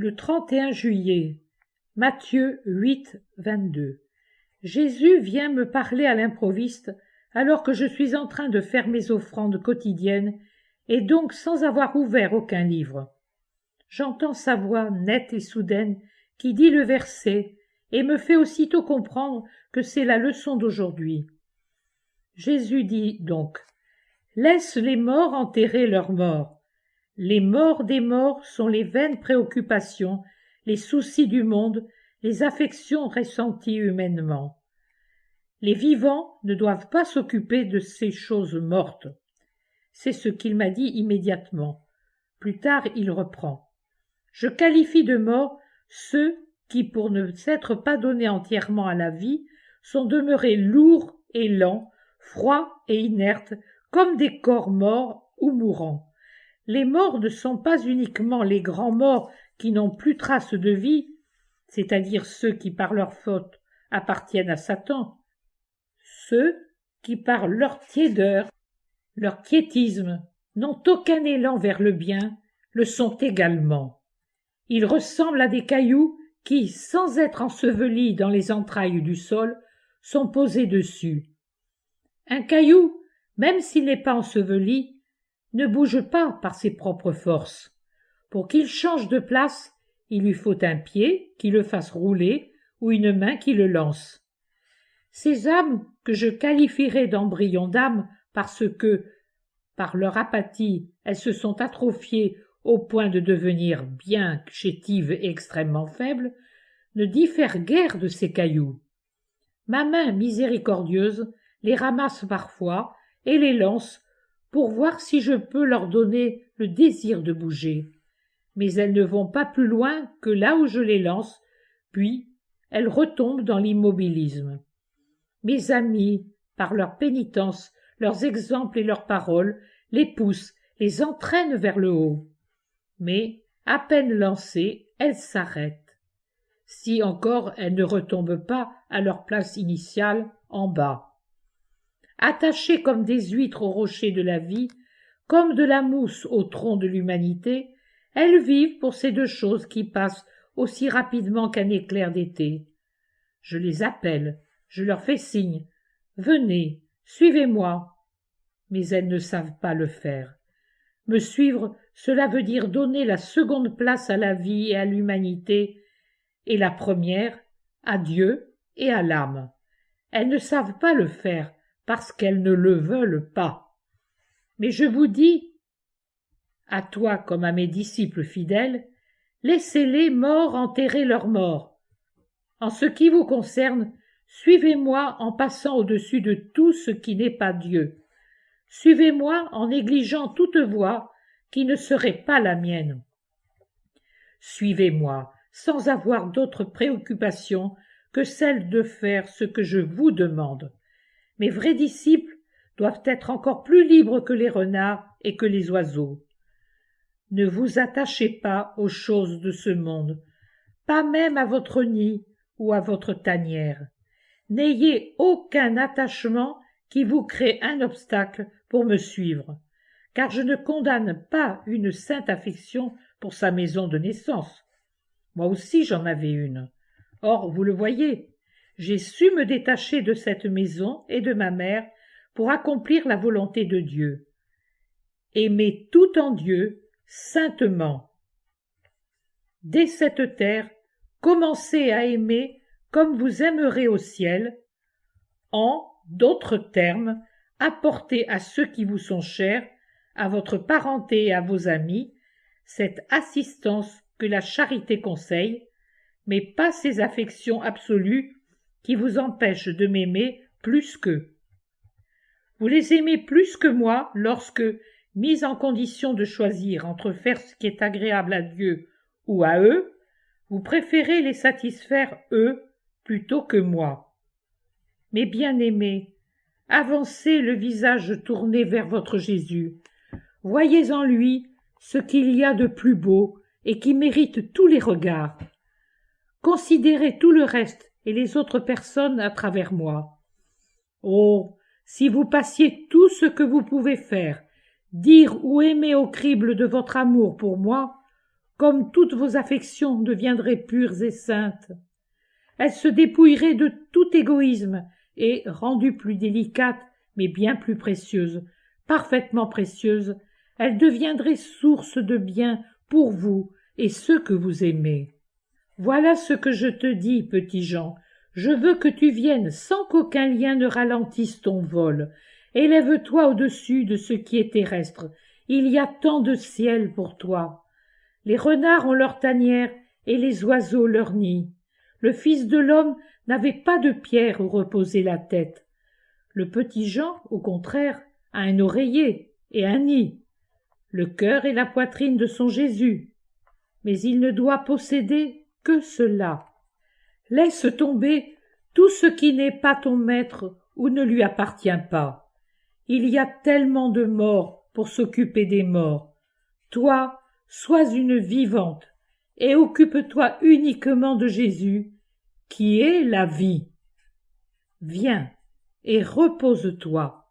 Le 31 juillet, Matthieu 8, 22. Jésus vient me parler à l'improviste alors que je suis en train de faire mes offrandes quotidiennes et donc sans avoir ouvert aucun livre. J'entends sa voix nette et soudaine qui dit le verset et me fait aussitôt comprendre que c'est la leçon d'aujourd'hui. Jésus dit donc « Laisse les morts enterrer leurs morts. Les morts des morts sont les vaines préoccupations, les soucis du monde, les affections ressenties humainement. Les vivants ne doivent pas s'occuper de ces choses mortes. » C'est ce qu'il m'a dit immédiatement. Plus tard, il reprend. « Je qualifie de morts ceux qui, pour ne s'être pas donnés entièrement à la vie, sont demeurés lourds et lents, froids et inertes, comme des corps morts ou mourants. Les morts ne sont pas uniquement les grands morts qui n'ont plus trace de vie, c'est-à-dire ceux qui par leur faute appartiennent à Satan. Ceux qui par leur tiédeur, leur quiétisme, n'ont aucun élan vers le bien, le sont également. Ils ressemblent à des cailloux qui, sans être ensevelis dans les entrailles du sol, sont posés dessus. Un caillou, même s'il n'est pas enseveli, ne bouge pas par ses propres forces. Pour qu'il change de place, il lui faut un pied qui le fasse rouler ou une main qui le lance. Ces âmes que je qualifierais d'embryons d'âme parce que, par leur apathie, elles se sont atrophiées au point de devenir bien chétives et extrêmement faibles, ne diffèrent guère de ces cailloux. Ma main miséricordieuse les ramasse parfois et les lance pour voir si je peux leur donner le désir de bouger. Mais elles ne vont pas plus loin que là où je les lance, puis elles retombent dans l'immobilisme. Mes amis, par leur pénitence, leurs exemples et leurs paroles, les poussent, les entraînent vers le haut. Mais, à peine lancées, elles s'arrêtent. Si encore elles ne retombent pas à leur place initiale, en bas. Attachées comme des huîtres au rocher de la vie, comme de la mousse au tronc de l'humanité, elles vivent pour ces deux choses qui passent aussi rapidement qu'un éclair d'été. Je les appelle, je leur fais signe, venez, suivez-moi. Mais elles ne savent pas le faire. Me suivre, cela veut dire donner la seconde place à la vie et à l'humanité, et la première à Dieu et à l'âme. Elles ne savent pas le faire, parce qu'elles ne le veulent pas. Mais je vous dis, à toi comme à mes disciples fidèles, laissez-les morts enterrer leurs morts. En ce qui vous concerne, suivez-moi en passant au-dessus de tout ce qui n'est pas Dieu. Suivez-moi en négligeant toute voie qui ne serait pas la mienne. Suivez-moi sans avoir d'autre préoccupation que celle de faire ce que je vous demande. Mes vrais disciples doivent être encore plus libres que les renards et que les oiseaux. Ne vous attachez pas aux choses de ce monde, pas même à votre nid ou à votre tanière. N'ayez aucun attachement qui vous crée un obstacle pour me suivre, car je ne condamne pas une sainte affection pour sa maison de naissance. Moi aussi j'en avais une. Or, vous le voyez, j'ai su me détacher de cette maison et de ma mère pour accomplir la volonté de Dieu. Aimez tout en Dieu, saintement. Dès cette terre, commencez à aimer comme vous aimerez au ciel, en d'autres termes, apportez à ceux qui vous sont chers, à votre parenté et à vos amis, cette assistance que la charité conseille, mais pas ces affections absolues qui vous empêchent de m'aimer plus qu'eux. Vous les aimez plus que moi lorsque, mis en condition de choisir entre faire ce qui est agréable à Dieu ou à eux, vous préférez les satisfaire eux plutôt que moi. Mes bien-aimés, avancez le visage tourné vers votre Jésus. Voyez en lui ce qu'il y a de plus beau et qui mérite tous les regards. Considérez tout le reste et les autres personnes à travers moi. Oh, si vous passiez tout ce que vous pouvez faire, dire ou aimer au crible de votre amour pour moi, comme toutes vos affections deviendraient pures et saintes. Elle se dépouillerait de tout égoïsme et, rendue plus délicate, mais bien plus précieuse, parfaitement précieuse, elle deviendrait source de bien pour vous et ceux que vous aimez. Voilà ce que je te dis, petit Jean. Je veux que tu viennes sans qu'aucun lien ne ralentisse ton vol. Élève-toi au-dessus de ce qui est terrestre. Il y a tant de ciel pour toi. Les renards ont leur tanière et les oiseaux leur nid. Le Fils de l'homme n'avait pas de pierre où reposer la tête. Le petit Jean, au contraire, a un oreiller et un nid, le cœur et la poitrine de son Jésus. Mais il ne doit posséder que cela. Laisse tomber tout ce qui n'est pas ton maître ou ne lui appartient pas. Il y a tellement de morts pour s'occuper des morts. Toi, sois une vivante et occupe-toi uniquement de Jésus, qui est la vie. Viens et repose-toi.